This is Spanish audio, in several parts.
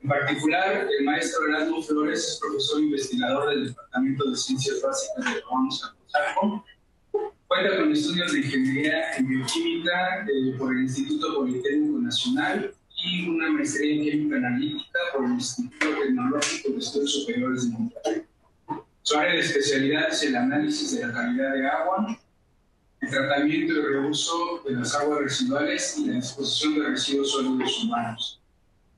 En particular, el maestro Erasmo Flores es profesor investigador del Departamento de Ciencias Básicas de la UAM Azcapotzalco. Cuenta con estudios de ingeniería en bioquímica por el Instituto Politécnico Nacional y una maestría en química analítica por el Instituto Tecnológico de Estudios Superiores de Monterrey. Su área de especialidad es el análisis de la calidad de agua, el tratamiento y reuso de las aguas residuales y la disposición de residuos sólidos humanos.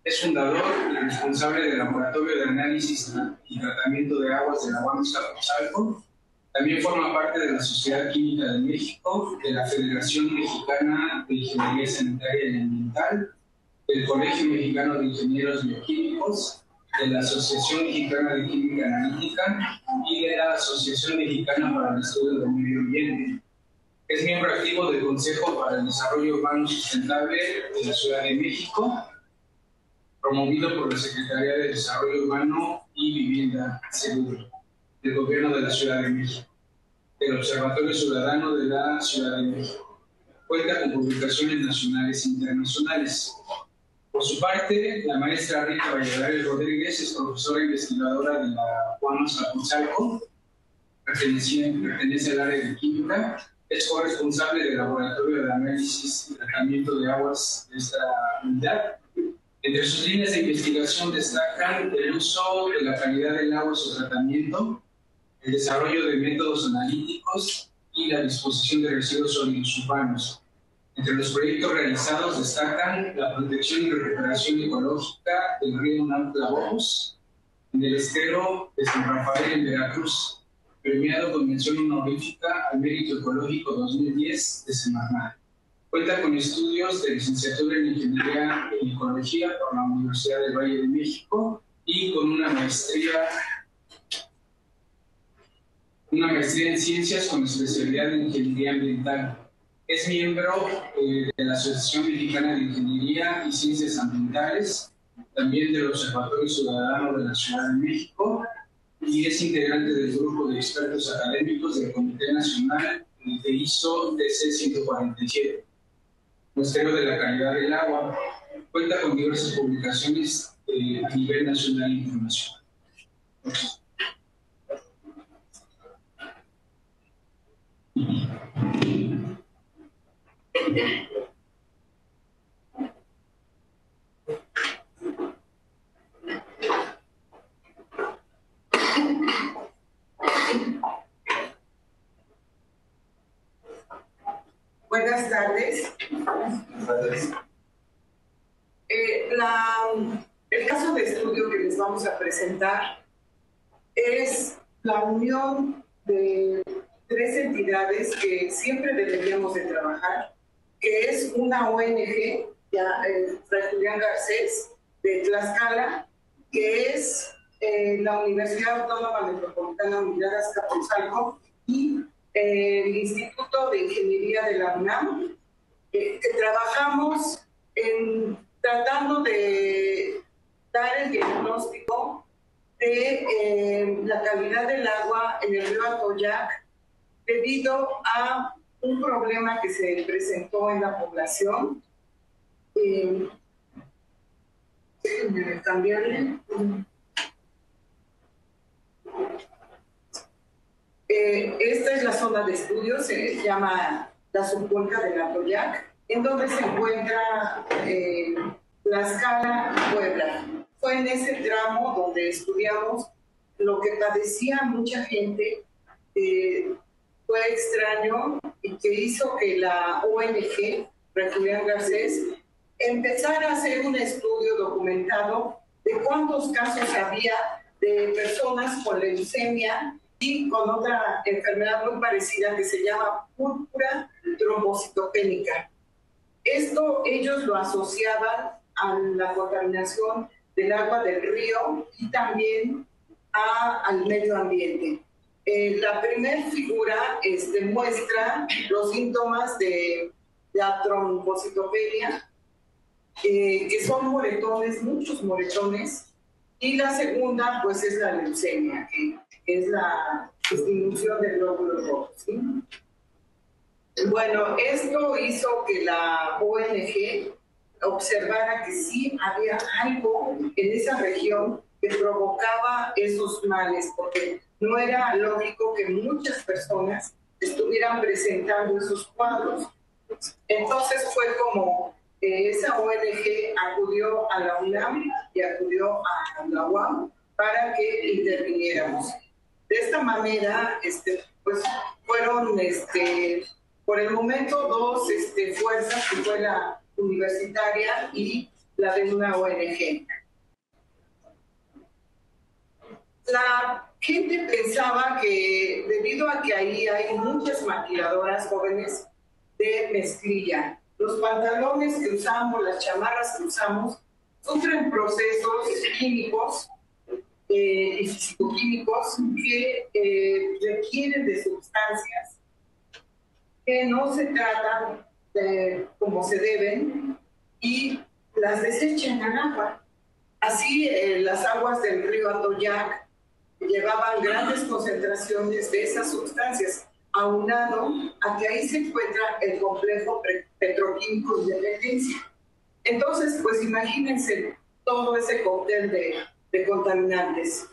Es fundador y responsable del Laboratorio de Análisis y Tratamiento de Aguas de la UAM Azcapotzalco. También forma parte de la Sociedad Química de México, de la Federación Mexicana de Ingeniería Sanitaria y Ambiental, del Colegio Mexicano de Ingenieros Bioquímicos, de la Asociación Mexicana de Química Analítica y de la Asociación Mexicana para el Estudio del Medio Ambiente. Es miembro activo del Consejo para el Desarrollo Urbano Sustentable de la Ciudad de México, promovido por la Secretaría de Desarrollo Urbano y Vivienda Seguro del Gobierno de la Ciudad de México, del Observatorio Ciudadano de la Ciudad de México. Cuenta con publicaciones nacionales e internacionales. Por su parte, la maestra Rita Valladares Rodríguez es profesora investigadora de la UAM Azcapotzalco, pertenece al área de química, es corresponsable del Laboratorio de Análisis y Tratamiento de Aguas de esta unidad. Entre sus líneas de investigación destacan el uso de la calidad del agua y su tratamiento, el desarrollo de métodos analíticos y la disposición de residuos sólidos urbanos. Entre los proyectos realizados destacan la protección y recuperación ecológica del río Náhuatl en el estero de San Rafael en Veracruz, premiado con mención honorífica al Mérito Ecológico 2010 de Semarnat. Cuenta con estudios de licenciatura en Ingeniería en Ecología por la Universidad del Valle de México y con una maestría en Ciencias con especialidad en Ingeniería Ambiental. Es miembro de la Asociación Mexicana de Ingeniería y Ciencias Ambientales, también del Observatorio Ciudadano de la Ciudad de México, y es integrante del grupo de expertos académicos del Comité Nacional de ISO TC 147, muestreo de la calidad del agua. Cuenta con diversas publicaciones a nivel nacional e internacional. Buenas tardes. El caso de estudio que les vamos a presentar es la unión de tres entidades que siempre deberíamos de trabajar, que es una ONG, Fray Julián Garcés, de Tlaxcala, que es la Universidad Autónoma Metropolitana Unidad Azcapotzalco y el Instituto de Ingeniería de la UNAM, que trabajamos tratando de dar el diagnóstico de la calidad del agua en el río Atoyac debido a un problema que se presentó en la población. Cambiarle. Esta es la zona de estudio, se llama la subcuenca del Atoyac, en donde se encuentra Tlaxcala y Puebla. Fue en ese tramo donde estudiamos lo que padecía mucha gente. Fue extraño y que hizo que la ONG, Fray Julián Garcés, empezara a hacer un estudio documentado de cuántos casos había de personas con leucemia y con otra enfermedad muy parecida que se llama púrpura trombocitopénica. Esto ellos lo asociaban a la contaminación del agua del río y también al medio ambiente. La primera figura muestra los síntomas de la trombocitopenia, que son moretones, muchos moretones, y la segunda pues es la leucemia, que es la disminución del glóbulo rojo, ¿sí? Bueno, esto hizo que la ONG observara que sí había algo en esa región que provocaba esos males, porque no era lógico que muchas personas estuvieran presentando esos cuadros. Entonces fue como esa ONG acudió a la UNAM y acudió a la UAM para que interviniéramos. De esta manera, pues fueron por el momento dos fuerzas, que fue la universitaria y la de una ONG. La gente pensaba que debido a que ahí hay muchas maquiladoras jóvenes de mezclilla, los pantalones que usamos, las chamarras que usamos, sufren procesos químicos y fisicoquímicos que requieren de sustancias que no se tratan como se deben y las desechan al agua. Así, las aguas del río Atoyac llevaban grandes concentraciones de esas sustancias, aunado a que ahí se encuentra el complejo petroquímico Independencia. Entonces, pues imagínense todo ese cóctel de contaminantes.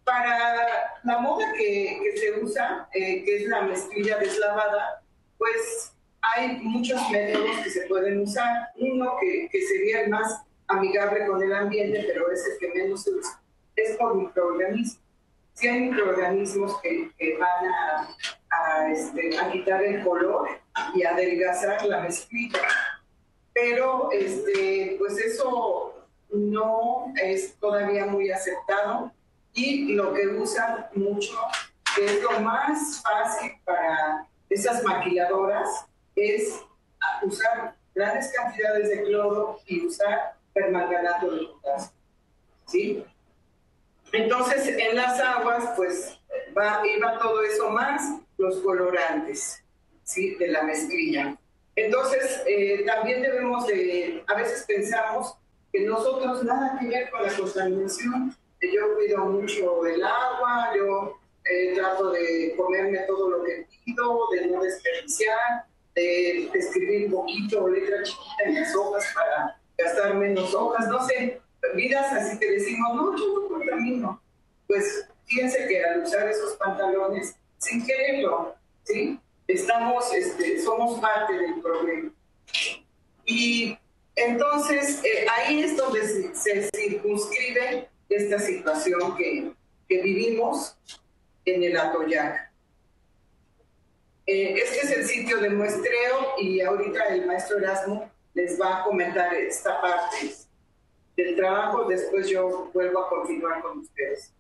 Para la moda que se usa, que es la mezclilla deslavada, pues hay muchos métodos que se pueden usar. Uno que sería el más amigable con el ambiente, pero es el que menos se usa, es por microorganismos. Sí hay microorganismos que van a quitar el color y adelgazar la mezclilla, pero pues eso no es todavía muy aceptado, y lo que usan mucho, que es lo más fácil para esas maquiladoras, es usar grandes cantidades de cloro y usar permanganato de potasio, ¿sí? Entonces, en las aguas, pues, iba todo eso más los colorantes, ¿sí?, de la mezclilla. Entonces, también debemos a veces pensamos que nosotros nada que ver con la contaminación. Yo cuido mucho el agua, yo trato de comerme todo lo que pido, de no desperdiciar, de escribir un poquito o letra chiquita en las hojas para gastar menos hojas, no sé, vidas así que decimos, no, yo no contamino. Pues fíjense que al usar esos pantalones, sin quererlo, ¿sí?, somos parte del problema. Y entonces ahí es donde se circunscribe esta situación que vivimos en el Atoyac. Este es el sitio de muestreo y ahorita el maestro Erasmo les va a comentar esta parte del trabajo. Después yo vuelvo a continuar con ustedes.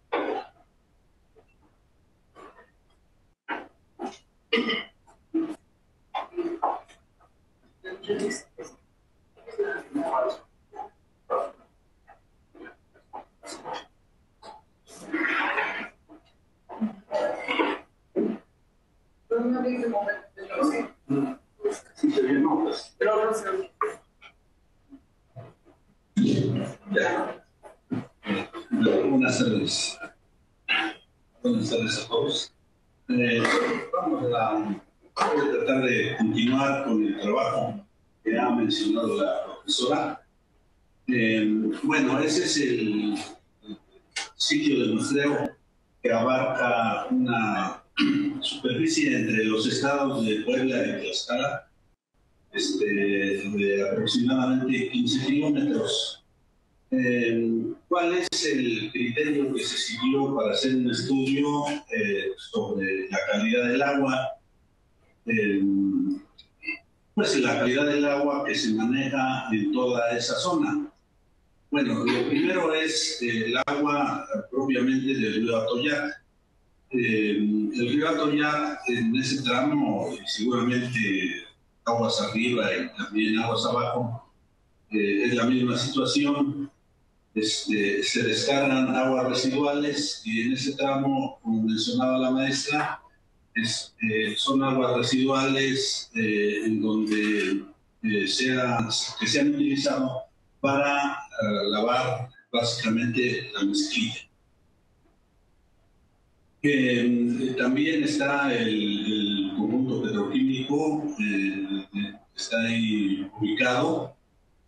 Buenas tardes. Buenas tardes a todos. Voy a tratar de continuar con el trabajo que ha mencionado la profesora. Bueno, ese es el sitio de muestreo que abarca una superficie entre los estados de Puebla y Tlaxcala, de aproximadamente 15 kilómetros. ¿Cuál es el criterio que se siguió para hacer un estudio sobre la calidad del agua? Pues la calidad del agua que se maneja en toda esa zona. Bueno, lo primero es el agua propiamente del río Atoyac. El río Atoyac, en ese tramo, seguramente aguas arriba y también aguas abajo, es la misma situación. Se descargan aguas residuales y en ese tramo, como mencionaba la maestra, son aguas residuales en donde que se han utilizado para lavar básicamente la mezclilla. También está el conjunto petroquímico, está ahí ubicado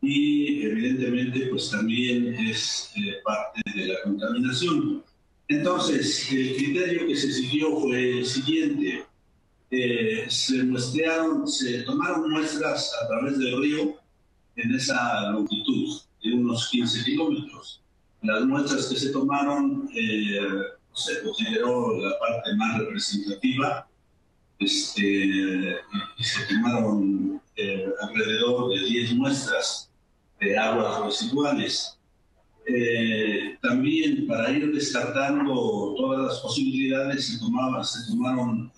y evidentemente pues también es parte de la contaminación. Entonces, el criterio que se siguió fue el siguiente. Se tomaron muestras a través del río en esa longitud de unos 15 kilómetros. Las muestras que se tomaron se consideró la parte más representativa y se tomaron alrededor de 10 muestras de aguas residuales. También para ir descartando todas las posibilidades se tomaron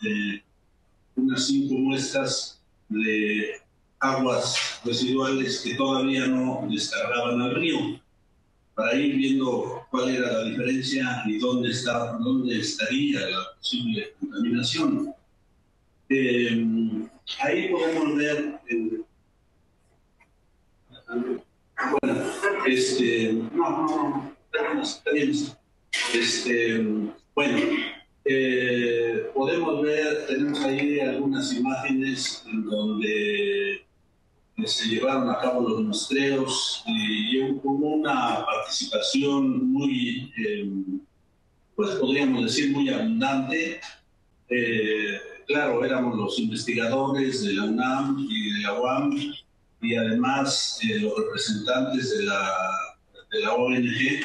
unas 5 muestras de aguas residuales que todavía no descargaban al río, para ir viendo cuál era la diferencia y dónde estaría la posible contaminación. Ahí podemos ver podemos ver, tenemos ahí algunas imágenes en donde se llevaron a cabo los muestreos y hubo una participación muy, pues podríamos decir, muy abundante. Claro, éramos los investigadores de la UNAM y de la UAM y además los representantes de la ONG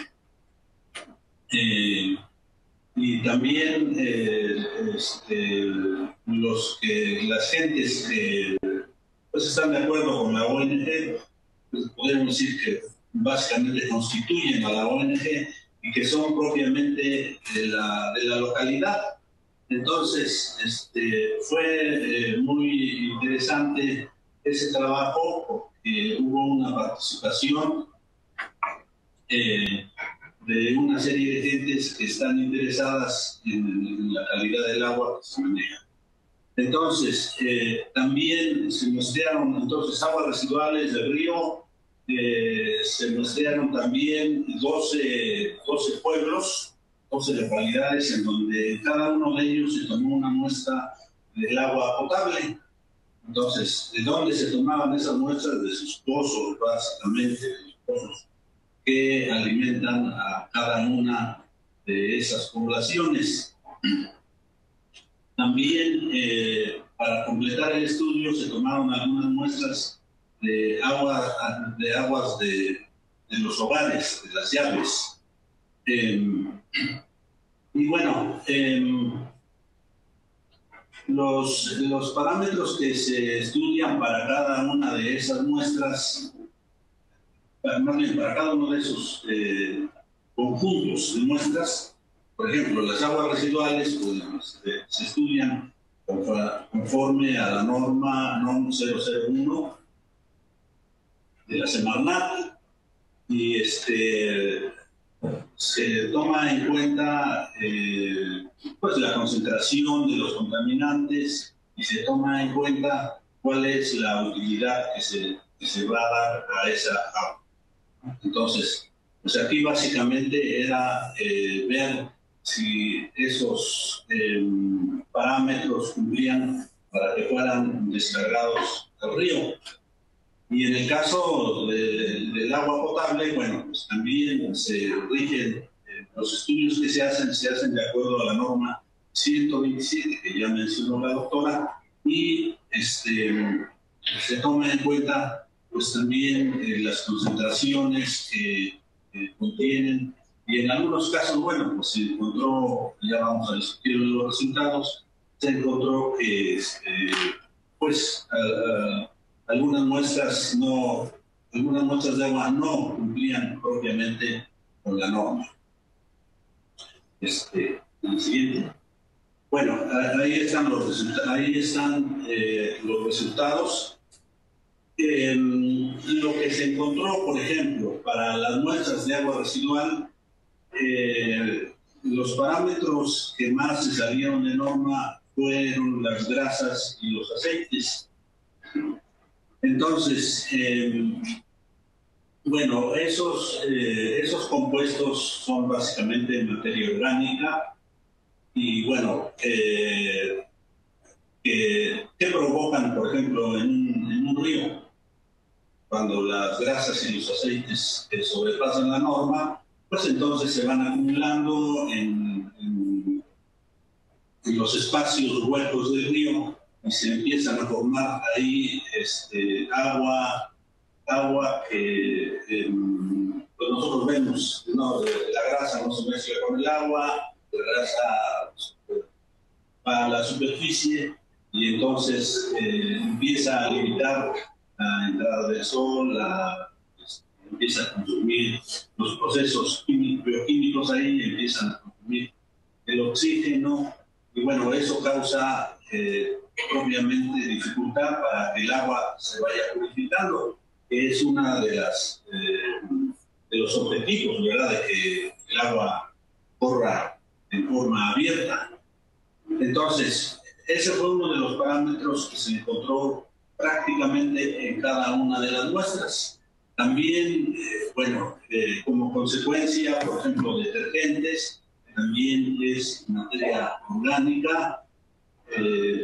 y también las gentes que pues están de acuerdo con la ONG, pues podemos decir que básicamente constituyen a la ONG y que son propiamente de la localidad. Entonces, fue muy interesante ese trabajo porque hubo una participación de una serie de gentes que están interesadas en la calidad del agua que se maneja. Entonces, también se muestrearon aguas residuales del río, se muestrearon también 12 pueblos, 12 localidades, en donde cada uno de ellos se tomó una muestra del agua potable. Entonces, ¿de dónde se tomaban esas muestras? De sus pozos, básicamente, de los pozos que alimentan a cada una de esas poblaciones. También, para completar el estudio, se tomaron algunas muestras de aguas de los hogares, de las llaves. Y bueno, los parámetros que se estudian para cada una de esas muestras, más bien para cada uno de esos conjuntos de muestras, por ejemplo, las aguas residuales pues, se estudian conforme a la norma NOM 001 de la Semarnat y se toma en cuenta pues la concentración de los contaminantes y se toma en cuenta cuál es la utilidad que se va a dar a esa agua. Entonces, pues aquí básicamente era ver si esos parámetros cumplían para que fueran descargados al río. Y en el caso del agua potable, bueno, pues también se rigen los estudios que se hacen de acuerdo a la norma 127 que ya mencionó la doctora y se toma en cuenta pues también las concentraciones que contienen y en algunos casos, bueno, pues se encontró, ya vamos a discutir los resultados, se encontró que pues algunas muestras de agua no cumplían propiamente con la norma. El siguiente. Bueno, ahí están los resultados. Lo que se encontró, por ejemplo, para las muestras de agua residual, los parámetros que más se salieron de norma fueron las grasas y los aceites. Entonces, bueno, esos compuestos son básicamente materia orgánica y bueno, ¿qué provocan, por ejemplo, en un río? cuando las grasas y los aceites sobrepasan la norma, pues entonces se van acumulando en los espacios huecos del río y se empiezan a formar ahí agua que pues nosotros vemos, ¿no? La grasa no se mezcla con el agua, la grasa va a la superficie y entonces empieza a limitar la entrada del sol, empieza a consumir los procesos bioquímicos ahí, empiezan a consumir el oxígeno y bueno, eso causa propiamente dificultad para que el agua se vaya purificando, que es una de los objetivos, ¿verdad?, de que el agua corra en forma abierta. Entonces, ese fue uno de los parámetros que se encontró prácticamente en cada una de las muestras. También, como consecuencia, por ejemplo, detergentes, también es materia orgánica,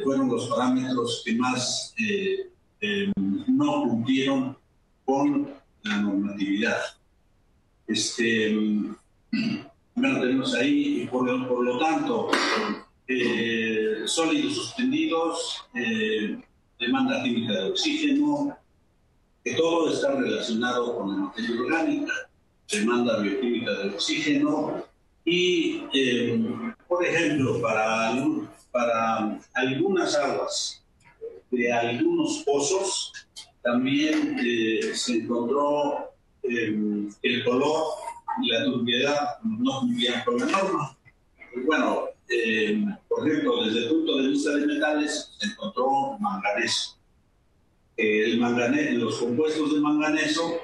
fueron los parámetros que más no cumplieron con la normatividad. Tenemos ahí, y por lo tanto, sólidos suspendidos, demanda química de oxígeno, que todo está relacionado con la materia orgánica, demanda bioquímica de oxígeno y, por ejemplo, para algunas aguas de algunos pozos también se encontró el color y la turbiedad no cumplían con la norma. Bueno, por ejemplo, desde el punto de vista de metales, se encontró manganeso. Los compuestos de manganeso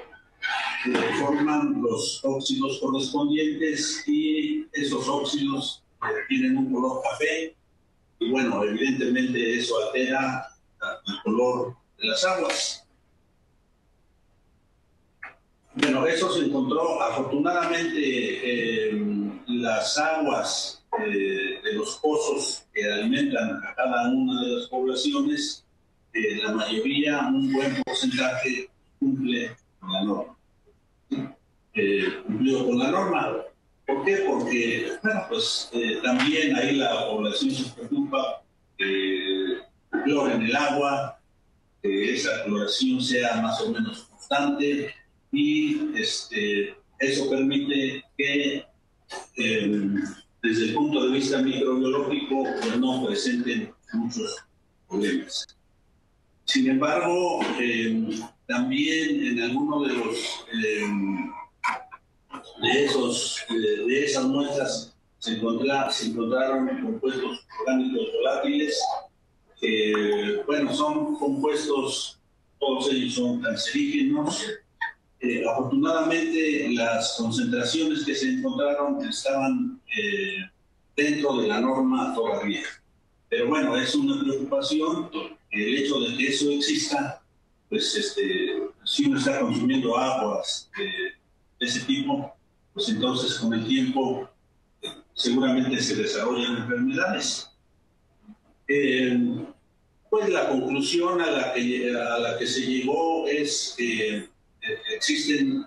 forman los óxidos correspondientes y esos óxidos tienen un color café y bueno, evidentemente eso altera el color de las aguas. Bueno, eso se encontró afortunadamente las aguas de los pozos que alimentan a cada una de las poblaciones, la mayoría, un buen porcentaje cumple con la norma. Cumplió con la norma. ¿Por qué? Porque, también ahí la población se preocupa que cloren el agua, que esa cloración sea más o menos constante y eso permite que desde el punto de vista microbiológico pues no presenten muchos problemas. Sin embargo, también en algunos de esas muestras se encontraron compuestos orgánicos volátiles que, son compuestos, todos ellos son cancerígenos. Afortunadamente, las concentraciones que se encontraron estaban dentro de la norma todavía. Pero bueno, es una preocupación el hecho de que eso exista, pues si uno está consumiendo aguas de ese tipo, pues entonces con el tiempo seguramente se desarrollan enfermedades. Pues la conclusión a la que se llegó es que existen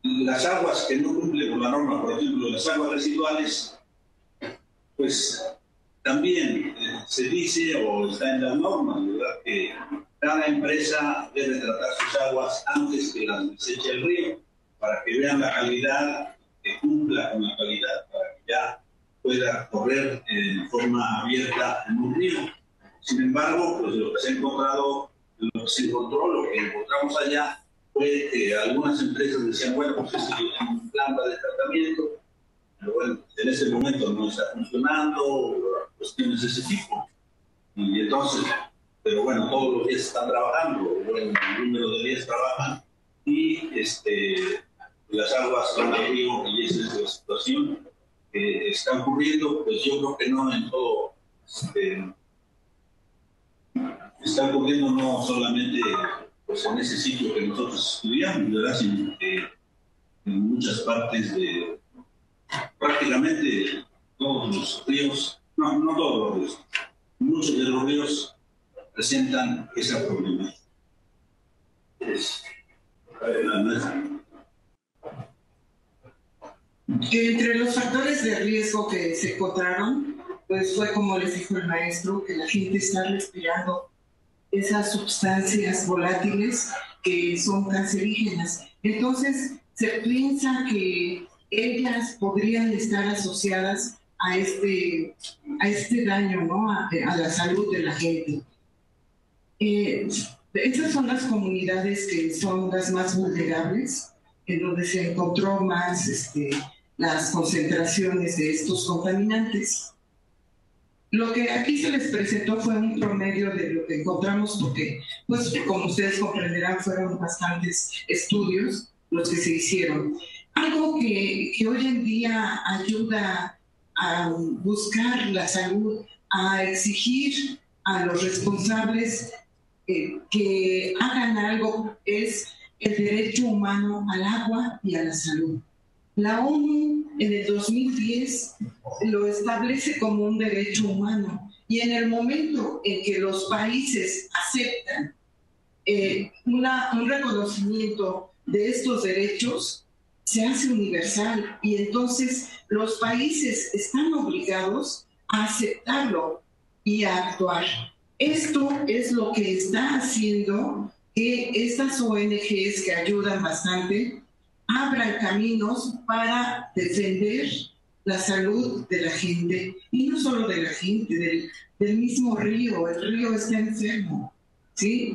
las aguas que no cumplen con la norma, por ejemplo, las aguas residuales, pues también se dice o está en las normas, ¿verdad?, que cada empresa debe tratar sus aguas antes que las deseche al río, para que vean la calidad, que cumpla con la calidad, para que ya pueda correr de forma abierta en un río. Sin embargo, pues lo que se encontró, lo que encontramos allá, fue que algunas empresas decían, bueno, pues yo tengo un plan de tratamiento, pero bueno, en ese momento no está funcionando, cuestiones de ese tipo. Y entonces, pero bueno, todos los días están trabajando, bueno, el número de días trabajan y las aguas van al río y esa es la situación que está ocurriendo. Pues yo creo que no en todo, está ocurriendo no solamente pues en ese sitio que nosotros estudiamos, ¿verdad?, sino que en muchas partes de prácticamente todos los ríos, no todos los ríos, muchos de los ríos presentan esa problemática. Entre los factores de riesgo que se encontraron, pues fue como les dijo el maestro, que la gente está respirando esas sustancias volátiles que son cancerígenas. Entonces, se piensa que ellas podrían estar asociadas a este daño, ¿no? a la salud de la gente. Estas son las comunidades que son las más vulnerables, en donde se encontró más las concentraciones de estos contaminantes. Lo que aquí se les presentó fue un promedio de lo que encontramos, porque, pues, como ustedes comprenderán, fueron bastantes estudios los que se hicieron. Algo que hoy en día ayuda a buscar la salud, a exigir a los responsables que hagan algo, es el derecho humano al agua y a la salud. La ONU en el 2010 lo establece como un derecho humano, y en el momento en que los países aceptan un reconocimiento de estos derechos, se hace universal, y entonces los países están obligados a aceptarlo y a actuar. Esto es lo que está haciendo que estas ONGs que ayudan bastante abran caminos para defender la salud de la gente, y no solo de la gente, del mismo río. El río está enfermo, ¿sí?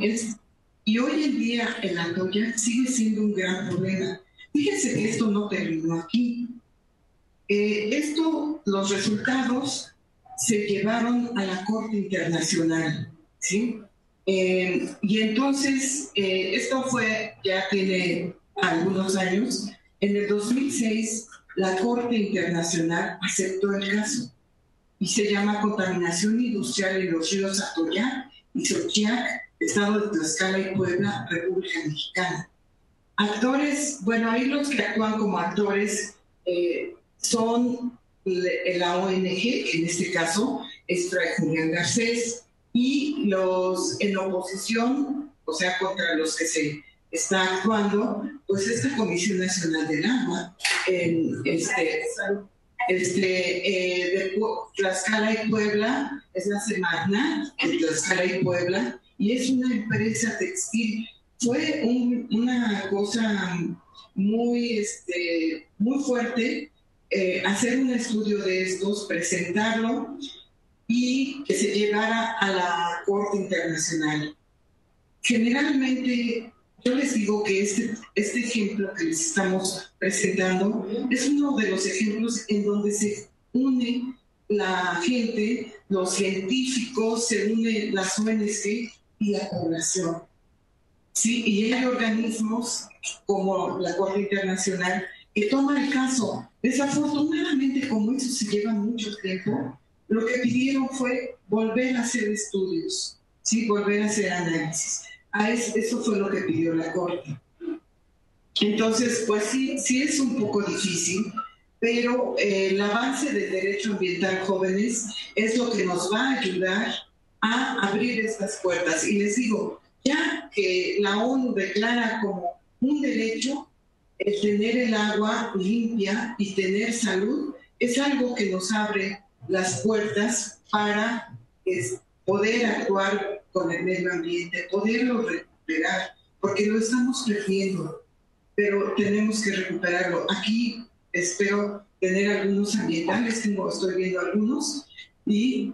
Y hoy en día el Atoyac sigue siendo un gran problema. Fíjense que esto no terminó aquí. Los resultados se llevaron a la Corte Internacional, ¿sí? Y entonces, esto ya tiene algunos años. En el 2006, la Corte Internacional aceptó el caso, y se llama Contaminación Industrial en los ríos Atoyac y Xochiac, Estado de Tlaxcala y Puebla, República Mexicana. Actores, bueno, ahí los que actúan como actores son la ONG, que en este caso es Fray Julián Garcés, y los en oposición, o sea, contra los que se está actuando, pues esta Comisión Nacional del Agua, de Tlaxcala y Puebla, es la Semarnat de Tlaxcala y Puebla, y es una empresa textil. Fue una cosa muy fuerte hacer un estudio de estos, presentarlo y que se llevara a la Corte Internacional. Generalmente, yo les digo que este ejemplo que les estamos presentando es uno de los ejemplos en donde se une la gente, los científicos, se unen las ONG y la población. Sí, y hay organismos como la Corte Internacional que toman el caso. Desafortunadamente, como eso se lleva mucho tiempo, lo que pidieron fue volver a hacer estudios, ¿sí? Volver a hacer análisis. Eso fue lo que pidió la Corte. Entonces, pues sí es un poco difícil, pero el avance del derecho ambiental, jóvenes, es lo que nos va a ayudar a abrir estas puertas. Y les digo, ya que la ONU declara como un derecho el tener el agua limpia y tener salud, es algo que nos abre las puertas para poder actuar con el medio ambiente, poderlo recuperar, porque lo estamos perdiendo, pero tenemos que recuperarlo. Aquí espero tener algunos ambientales, estoy viendo algunos, y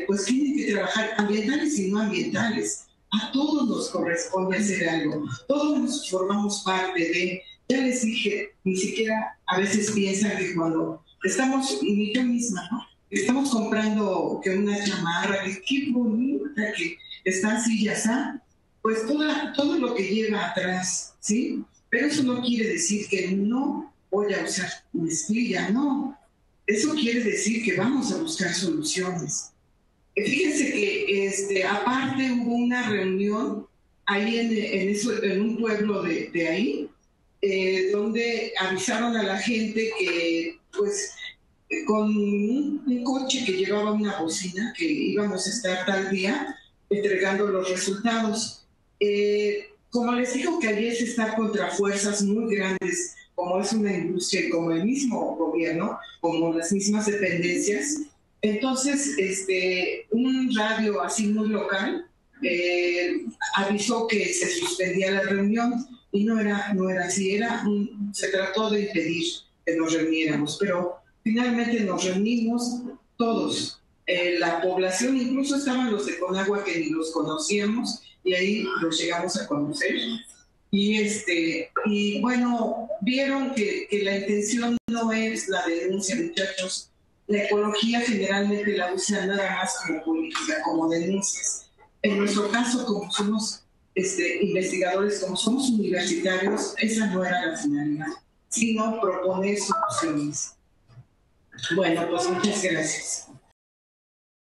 pues tienen que trabajar ambientales y no ambientales. A todos nos corresponde hacer algo, todos nos formamos parte de, ya les dije, ni siquiera a veces piensan que cuando estamos, ni yo misma, ¿no? Estamos comprando que una chamarra, que qué bonita, que está así y así, pues todo lo que lleva atrás, ¿sí? Pero eso no quiere decir que no voy a usar mezclilla, no. Eso quiere decir que vamos a buscar soluciones. Fíjense que aparte hubo una reunión ahí en un pueblo de ahí, donde avisaron a la gente que, pues, con un coche que llevaba una bocina, que íbamos a estar tal día, entregando los resultados. Como les digo que allí se está contra fuerzas muy grandes, como es una industria y como el mismo gobierno, como las mismas dependencias. Entonces, un radio así muy local avisó que se suspendía la reunión y no era así, se trató de impedir que nos reuniéramos, pero finalmente nos reunimos todos, la población, incluso estaban los de Conagua que ni los conocíamos y ahí los llegamos a conocer. Y bueno, vieron que la intención no es la denuncia, muchachos. La ecología generalmente la usa nada más como política, como denuncias. En nuestro caso, como somos investigadores, como somos universitarios, esa no era la finalidad, sino proponer soluciones. Bueno, pues muchas gracias.